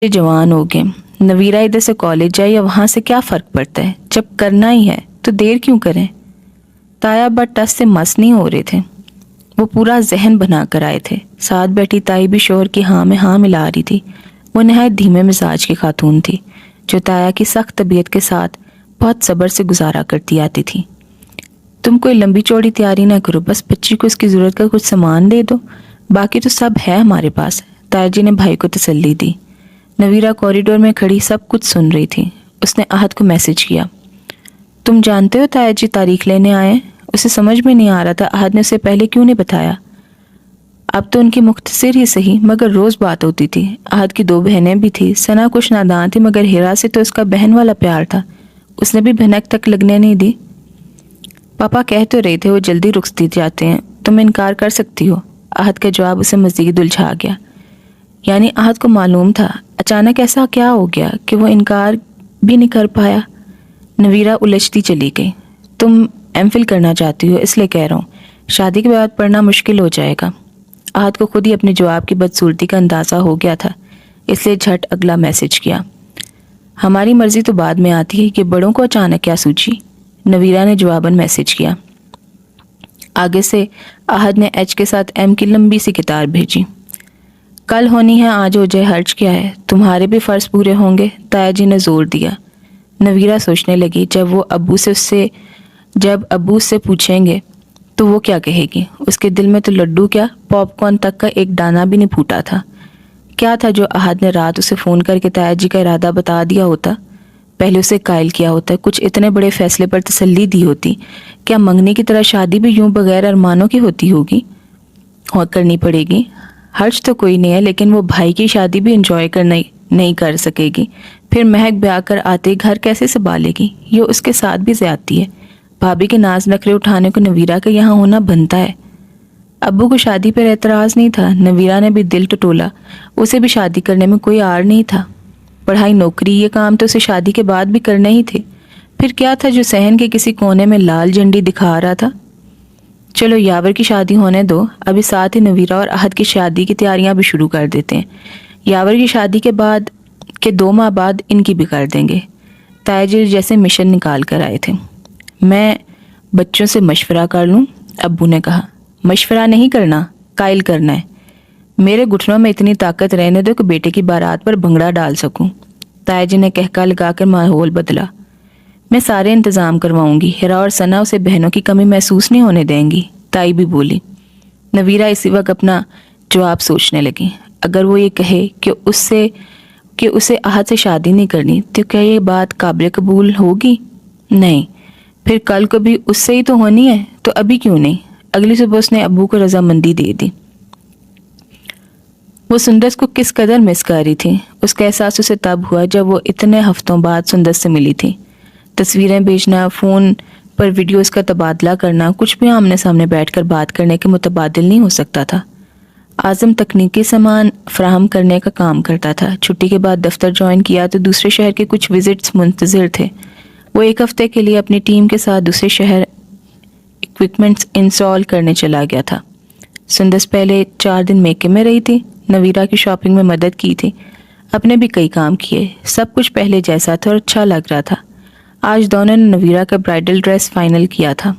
जवान हो गए। नवीरा इधर से कॉलेज जाए या वहाँ से क्या फ़र्क पड़ता है, जब करना ही है तो देर क्यों करें। ताया बट टस से मस नहीं हो रहे थे, वो पूरा जहन बना कर आए थे। साथ बैठी ताई भी शोहर की हाँ में हाँ मिला रही थी। वो नहायत धीमे मिजाज की खातून थी जो ताया की सख्त तबीयत के साथ बहुत सब्र से गुजारा करती आती थी। तुम कोई लंबी चौड़ी तैयारी ना करो, बस बच्ची को उसकी ज़रूरत का कुछ सामान दे दो, बाकी तो सब है हमारे पास, ताया जी ने भाई को तसल्ली दी। नवीरा कॉरिडोर में खड़ी सब कुछ सुन रही थी। उसने आहद को मैसेज किया, तुम जानते हो ताया जी तारीख लेने आए। उसे समझ में नहीं आ रहा था आहद ने उसे पहले क्यों नहीं बताया। अब तो उनकी मुख्तसर ही सही मगर रोज़ बात होती थी। आहद की 2 बहनें भी थी। सना कुछ नादान थी मगर हिरा से तो उसका बहन वाला प्यार था, उसने भी भनक तक लगने नहीं दी। पापा कह तो रहे थे वो जल्दी रुखसती जाते हैं, तुम इनकार कर सकती हो। आहद का जवाब उसे मज़ीद उलझा गया। यानी आहद को मालूम था, अचानक ऐसा क्या हो गया कि वो इनकार भी नहीं कर पाया। नवीरा उलझती चली गई। तुम एमफिल करना चाहती हो इसलिए कह रहा हूँ, शादी के बाद पढ़ना मुश्किल हो जाएगा। आहद को खुद ही अपने जवाब की बदसूरती का अंदाज़ा हो गया था, इसलिए झट अगला मैसेज किया, हमारी मर्जी तो बाद में आती है कि बड़ों को अचानक क्या सूझी। नवीरा ने जवाबन मैसेज किया। आगे से आहद ने एच के साथ एम की लंबी सी कितार भेजी। कल होनी है आज हो जाए, हर्ज क्या है, तुम्हारे भी फ़र्ज पूरे होंगे, ताया जी ने जोर दिया। नवीरा सोचने लगी, जब अब्बू उससे पूछेंगे तो वो क्या कहेगी। उसके दिल में तो लड्डू क्या पॉपकॉर्न तक का एक दाना भी नहीं फूटा था। क्या था जो आहद ने रात उसे फ़ोन करके ताया जी का इरादा बता दिया होता, पहले उसे कायल किया होता, कुछ इतने बड़े फैसले पर तसल्ली दी होती। क्या मंगनी की तरह शादी भी यूं बगैर अरमानों की होती होगी और करनी पड़ेगी। हर्ज तो कोई नहीं है, लेकिन वो भाई की शादी भी इंजॉय करना नहीं कर सकेगी। फिर महक ब्याह कर आते घर कैसे संभालेगी। ये उसके साथ भी ज्यादती है। भाभी के नाज नखरे उठाने को नवीरा का यहाँ होना बनता है। अब्बू को शादी पर एतराज़ नहीं था। नवीरा ने भी दिल टटोला, उसे भी शादी करने में कोई आड़ नहीं था। पढ़ाई नौकरी ये काम तो उसे शादी के बाद भी करने ही थे। फिर क्या था जो सहन के किसी कोने में लाल झंडी दिखा रहा था। चलो यावर की शादी होने दो, अभी साथ ही नवीरा और आहद की शादी की तैयारियां भी शुरू कर देते हैं। यावर की शादी के बाद के 2 माह बाद इनकी भी कर देंगे। ताया जी जैसे मिशन निकाल कर आए थे। मैं बच्चों से मशवरा कर लूँ, अब्बू ने कहा। मशवरा नहीं करना, कायल करना है। मेरे घुटनों में इतनी ताकत रहने दो कि बेटे की बारात पर भंगड़ा डाल सकूं। ताया जी ने कहका लगाकर माहौल बदला। मैं सारे इंतज़ाम करवाऊंगी, हिरा और सना उसे बहनों की कमी महसूस नहीं होने देंगी, ताई भी बोली। नवीरा इसी वक्त अपना जवाब सोचने लगी। अगर वो ये कहे कि उसे आहद से शादी नहीं करनी, तो क्या ये बात काबिल कबूल होगी। नहीं, फिर कल को भी उससे ही तो होनी है, तो अभी क्यों नहीं। अगली सुबह उसने अब्बू को रजामंदी दे दी। वो सुंदस को किस कदर मिस कर रही थी, उसका एहसास उसे तब हुआ जब वो इतने हफ्तों बाद सुंदस से मिली थी। तस्वीरें भेजना, फ़ोन पर वीडियोस का तबादला करना, कुछ भी आमने सामने बैठकर बात करने के मुतबादिल नहीं हो सकता था। आज़म तकनीकी सामान फराहम करने का काम करता था। छुट्टी के बाद दफ्तर ज्वाइन किया तो दूसरे शहर के कुछ विजिट्स मुंतज़िर थे। वो 1 हफ्ते के लिए अपनी टीम के साथ दूसरे शहर इक्विपमेंट्स इंस्टॉल करने चला गया था। सुंदस पहले 4 दिन मेके में रही थी। नवीरा की शॉपिंग में मदद की थी। अपने भी कई काम किए। सब कुछ पहले जैसा था और अच्छा लग रहा था। आज दोनों ने नवीरा का ब्राइडल ड्रेस फाइनल किया था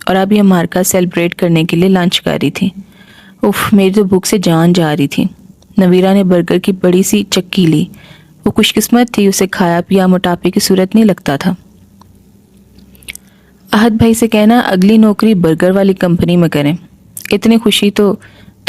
और अभी हमारे सेलिब्रेट करने के लिए लंच कर रही थी। उफ, मेरी तो भूख से जान जा रही थी। नवीरा ने बर्गर की बड़ी सी चक्की ली। वो खुशकिस्मत थी, उसे खाया पिया मोटापे की सूरत नहीं लगता था। आहद भाई से कहना अगली नौकरी बर्गर वाली कंपनी में करें। इतनी खुशी तो